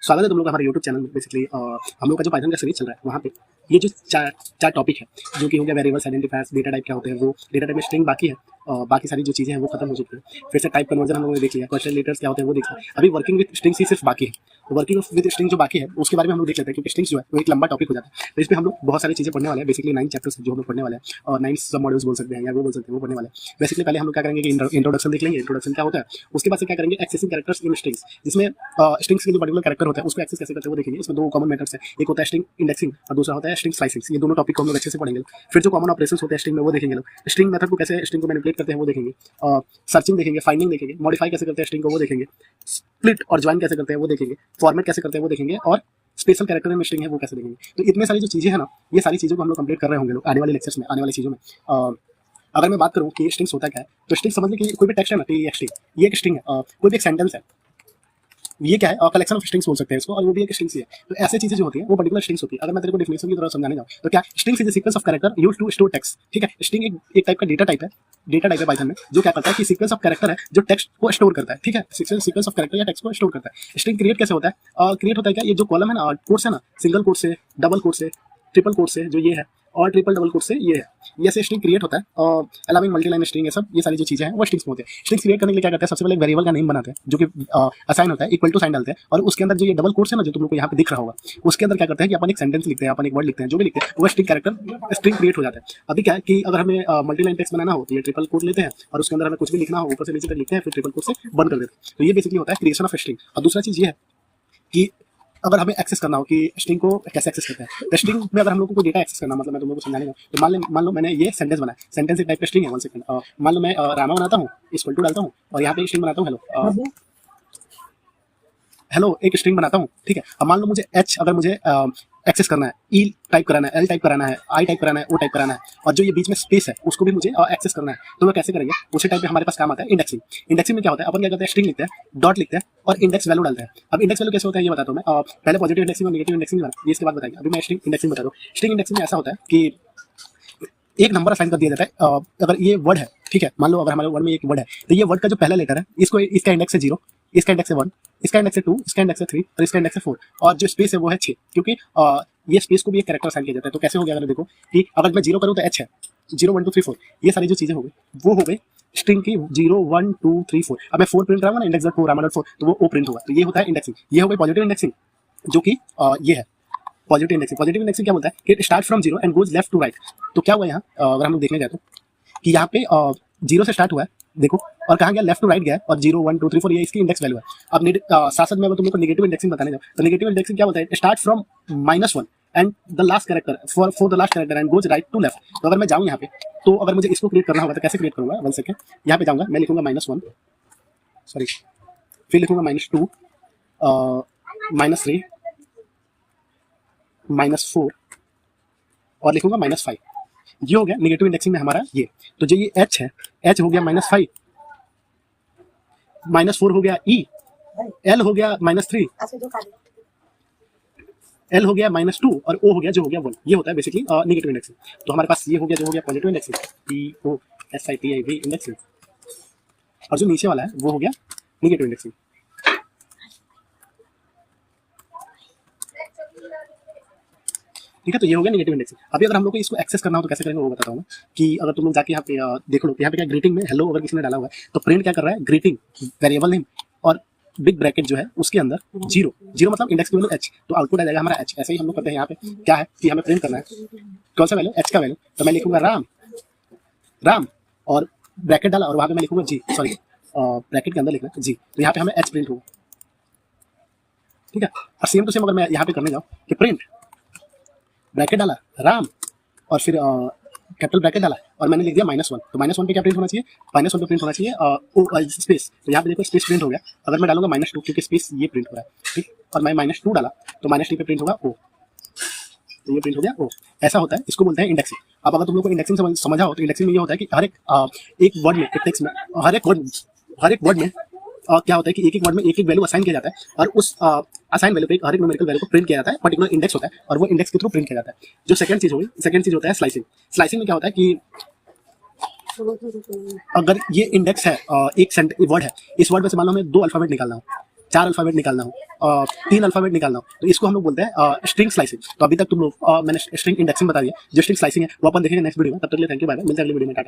स्वागत है तुम लोग का हमारे यूट्यूब चैनल में। बेसिकली हम लोग का जो पाइथन का सीरीज चल रहा है वहाँ पे ये जो चार टॉपिक है जो कि हो गया वेरिएबल्स, आइडेंटिफायर्स, डेटा टाइप क्या होते हैं, वो डेटा टाइप में स्ट्रिंग बाकी है, बाकी सारी जो चीज़ें हैं वो खत्म हो चुकी है। फिर से टाइप कन्वर्जन हम लोगों ने देख लिया, क्वेश्चन लेटर्स क्या होते हैं वो देख लिया। अभी वर्किंग विद स्ट्रिंग्स ही सिर्फ बाकी है। वर्किंग विद स्ट्रिंग जो बाकी है उसके बारे में हम लोग देख लेते हैं, क्योंकि स्ट्रिंग्स जो है वो एक लंबा टॉपिक हो जाता है। तो इस पर हम लोग बहुत सारी चीज़ें पढ़ने वाले हैं। बेसिकली 9 चैप्टर्स जो हम लोग पढ़ने वाले हैं और 9 सब मॉड्यूल्स बोल सकते हैं या वो बोल सकते हैं, वो पढ़ने वाले हैं। बेसिकली पहले हम लोग क्या करेंगे कि इंट्रोडक्शन देख लेंगे, इंट्रोडक्शन क्या होता है। उसके बाद से क्या करेंगे, एक्सेसिंग कैरेक्टर्स इन स्ट्रिंग्स, जिसमें स्ट्रिंग्स के जो पर्टिकुलर कैरेक्टर होता है उसको एक्सेस कैसे करते हैं वो देखेंगे। इसमें दो कॉमन मेथड्स है, एक होता है स्ट्रिंग इंडेक्सिंग और दूसरा होता है स्ट्रिंग स्लाइसिंग। ये दोनों टॉपिक को हम लोग अच्छे से पढ़ेंगे। फिर जो कॉमन ऑपरेशंस होते हैं स्ट्रिंग में वो देखेंगे लोग। स्ट्रिंग मेथड को कैसे स्ट्रिंग को मैनिपुलेट करते हैं वो देखेंगे। सर्चिंग देखेंगे, फाइंडिंग देखेंगे, मॉडिफाई कैसे करते हैं स्ट्रिंग को वो देखेंगे, स्प्लिट और ज्वाइन कैसे करते हैं वो देखेंगे, फॉर्मेट कैसे करते हैं वो देखेंगे, और स्पेशल कैरेक्टर में स्ट्रिंग है वो कैसे देखेंगे। तो इतने सारी जो चीज़ें हैं ना, ये सारी चीज़ों को हम लोग कंप्लीट कर रहे होंगे लोग आने वाले लेक्चर्स में, आने वाली चीज़ों में। अगर मैं बात करूँ कि स्ट्रिंग्स होता क्या है, तो स्ट्रिंग समझ लीजिए कि कोई भी टेक्स्ट है ना, ये एक स्ट्रिंग है, कोई भी एक सेंटेंस है, ये क्या है, कलेक्शन ऑफ स्ट्रिंग्स बोल सकते हैं इसको, और वो भी एक स्ट्रिंग्स ही है। तो ऐसे चीजें जो होती है वो पर्टिकुलर स्ट्रिंग्स होती है। अगर मैं तेरे को डेफिनेशन की तरह समझाने जाऊँ तो क्या, strings is a sequence of character used to store text. ठीक है, स्ट्रिंग एक टाइप का डेटा टाइप है पाइथन में, जो क्या करता है कि सीक्वेंस ऑफ कैरेक्टर है जो टेक्स्ट को स्टोर करता है। ठीक है, सीक्वेंस ऑफ कैरेक्टर या टेक्स्ट को स्टोर करता है। स्ट्रिंग क्रिएट कैसे होता है, क्रिएट होता है क्या, ये जो कॉलम है ना, कोट्स है ना, सिंगल कोट से, डबल कोट से, ट्रिपल कोट से, जो ये है, और ट्रिपल डबल कोट से ये है, ये से स्ट्रिंग क्रिएट होता है। अलाउिंग मल्टी लाइन स्ट्रिंग, ये सब ये सारी जो चीजें हैं वो स्ट्रिंग्स में होते हैं। स्ट्रिंग्स क्रिएट करने के लिए क्या करते हैं, सबसे पहले एक वेरिएबल का नेम बनाते हैं जो कि असाइन होता है, इक्वल टू साइन डालते हैं, और उसके अंदर जो ये डबल कोट्स है ना, जो तुम लोग को यहाँ पे दिख रहा होगा, उसके अंदर क्या करते हैं कि अपन एक सेंटेंस लिखते हैं, अपन एक वर्ड लिखते हैं, जो भी लिखते हैं वो स्ट्रिंग कैरेक्टर स्ट्रिंग क्रिएट हो जाता है। अभी क्या है कि अगर हमें मल्टी लाइन टेक्स्ट बनाना हो तो ये ट्रिपल कोट लेते हैं, और उसके अंदर हमें कुछ भी लिखना हो ऊपर से नीचे तक लिखते हैं, फिर ट्रिपल कोट से बंद कर देते हैं। तो ये बेसिकली होता है क्रिएशन ऑफ स्ट्रिंग। और दूसरा चीज ये है कि अगर हमें एक्सेस करना हो कि स्ट्रिंग को कैसे एक्सेस करते हैं, तो स्ट्रिंग में अगर हम लोग को कोई डेटा एक्सेस करना, मतलब मैं तुम लोगों को समझाने का, तो मान लो मैंने ये सेंटेंस बनाया, सेंटेंस एक टाइप का स्ट्रिंग है। 1 सेकंड, मान लो मैं रामा बनाता हूँ, इक्वल टू डालता हूँ, और यहाँ पे स्ट्रिंग बनाता हूँ हेलो एक स्ट्रिंग बनाता हूँ। ठीक है, अब मान लो मुझे अगर मुझे एक्सेस करना है, ई टाइप कराना है, एल टाइप कराना है, आई टाइप कराना है, ओ टाइप कराना है, और जो ये बीच में स्पेस है उसको भी मुझे एक्सेस करना है, तो वो कैसे करेंगे, उसी टाइप में हमारे पास काम आता है इंडेक्सिंग। इंडेक्सिंग में क्या होता है, अपन क्या करते हैं, स्ट्रिंग लिखते हैं, डॉट लिखते हैं, और इंडेक्स वैल्यू डालते हैं। अब इंडेक्स वैल्यू कैसे होता है ये बताता हूँ मैं। पहले पॉजिटिव इंडेक्सिंग और नेगेटिव इंडेक्सिंग ये इसके बाद बताएंगे। अभी मैं स्ट्रिंग इंडेक्सिंग बता दूँ। स्ट्रिंग इंडेक्सिंग में ऐसा होता है कि एक नंबर असाइन कर दिया जाता है। अगर ये वर्ड है, ठीक है, मान लो अगर हमारे वर्ड में एक वर्ड है, तो ये वर्ड का जो पहला लेटर है, इसको इसका इंडेक्स है 0, इसका इंडेक्स है 1, इसका इंडेक्स है 2, इसका इंडेक्स है 3, और इसका इंडेक्स है 4, और जो स्पेस है वो है 6, क्योंकि ये स्पेस को भी एक कैरेक्टर असाइन किया जाता है। तो कैसे हो गया, अगर देखो कि अगर मैं 0 करूँ तो h है, 0 1 2 3 4, ये सारी जो चीजें हो गई वो हो गई स्ट्रिंग की 0 1 2 3 4। अब मैं 4 प्रिंट कराऊंगा ना, इंडेक्स 4 रामा 4, तो वो ओ प्रिंट होगा। तो ये होता है इंडेक्सिंग। ये हो गई पॉजिटिव इंडेक्सिंग, जो कि ये है पॉजिटिव इंडेक्सिंग। पॉजिटिव इंडेक्सिंग क्या बोलता है कि start from 0 and goes left to right. तो क्या हुआ यहाँ, अगर हम लोग देखने जाए तो कि यहाँ पे 0 से स्टार्ट हुआ है, देखो, और कहाँ गया, लेफ्ट टू राइट गया, और 0 1 2 3 4 ये इसकी इंडेक्स वैल्यू है। अब साथ साथ में तुम लोग को नेगेटिव इंडेक्सिंग बताने जाओ, तो नेगेटिव इंडेक्सिंग क्या बोलता है, start from -1 and the last character for the last character and goes right to left. तो अगर मैं जाऊँ यहाँ पे, तो अगर मुझे इसको क्रिएट करना होगा तो कैसे क्रिएट करूँगा, 1 सेकंड, यहाँ पे जाऊँगा, मैं लिखूंगा -1, सॉरी, फिर लिखूंगा -2, -3, -4, और लिखूंगा -5। ये हो गया नेगेटिव इंडेक्सिंग में हमारा ये। तो जो ये h है, h हो गया -5, -4 हो गया e, l हो गया -3, l हो गया -2, और o हो गया जो हो गया 1। ये होता है बेसिकली नेगेटिव इंडेक्सिंग। तो हमारे पास ये हो गया जो हो गया पॉजिटिव इंडेक्सिंग, POSITIV इंडेक्सिंग, और जो नीचे वाला है वो हो गया नेगेटिव इंडेक्सिंग। ठीक है, तो ये हो गया नेगेटिव इंडेक्सिंग। अभी अगर हम लोग को इसको एक्सेस करना हो तो कैसे करेंगे वो बताता हूँ मैं। कि अगर तुम लोग जाके यहाँ पे देख लो, यहाँ पे क्या ग्रीटिंग में हेलो अगर किसी ने डाला हुआ है, तो प्रिंट क्या कर रहा है, ग्रीटिंग वेरिएबल नेम और बिग ब्रैकेट जो है उसके अंदर 0 मतलब इंडेक्स की वैल्यू h, तो आउटपुट आ जाएगा हमारा h। ऐसे ही हम लोग करते हैं। यहाँ पे क्या है कि हमें प्रिंट करना है कौन सा वैल्यू, h का वैल्यू, तो मैं लिखूंगा राम, और ब्रैकेट डाला, और वहाँ पे मैं लिखूंगा जी, सॉरी ब्रैकेट के अंदर लिखना जी, तो यहाँ पे हमें h प्रिंट होगा। ठीक है, और सेम टू सेम अगर मैं यहाँ पे करने जाऊँ कि प्रिंट ब्रैकेट डाला राम, और फिर कैपिटल ब्रैकेट डाला, और मैंने लिख दिया -1, तो -1 पे क्या प्रिंट होना चाहिए, -1 पे प्रिंट होना चाहिए स्पेस। तो यहाँ पे देखो स्पेस प्रिंट हो गया। अगर मैं डालूंगा -2, क्योंकि स्पेस ये प्रिंट हो रहा है, ठीक, और मैं -2 डाला तो -2 पे प्रिंट होगा ओ, तो ये प्रिंट हो गया ओ। ऐसा होता है, इसको बोलते हैं इंडेक्सिंग। अब अगर तुम लोग को इंडेक्सिंग समझा हो तो इंडेक्सिंग में ये होता है कि हर एक वर्ड में, एक टेक्स्ट में, हर एक वर्ड में क्या होता है कि एक वर्ड में एक वैल्यू असाइन किया जाता है, और उस असाइन वैल्यू पे हर एक न्यूमेरिकल वैल्यू को प्रिंट किया जाता है, पर्टिकुलर इंडेक्स होता है, और वो इंडेक्स के थ्रू प्रिंट किया जाता है। जो सेकंड चीज होगी, सेकंड चीज होता है स्लाइसिंग। स्लाइसिंग में क्या होता है कि अगर ये इंडेक्स है, एक वर्ड है, इस वर्ड में से मान लो हमें 2 अल्फाबेट निकालना हो, 4 अल्फाबेट निकालना हो, 3 अल्फाबेट निकालना हो, तो इसको हम लोग बोलते हैं स्ट्रिंग स्लाइसिंग। तो अभी तक तुम लोग मैंने स्ट्रिंग इंडेक्सिंग बता दिया, जो स्ट्रिंग स्लाइसिंग है वो अपन देखेंगे नेक्स्ट वीडियो में। तब तक के लिए थैंक यू, बाय बाय, मिलते हैं अगली वीडियो में।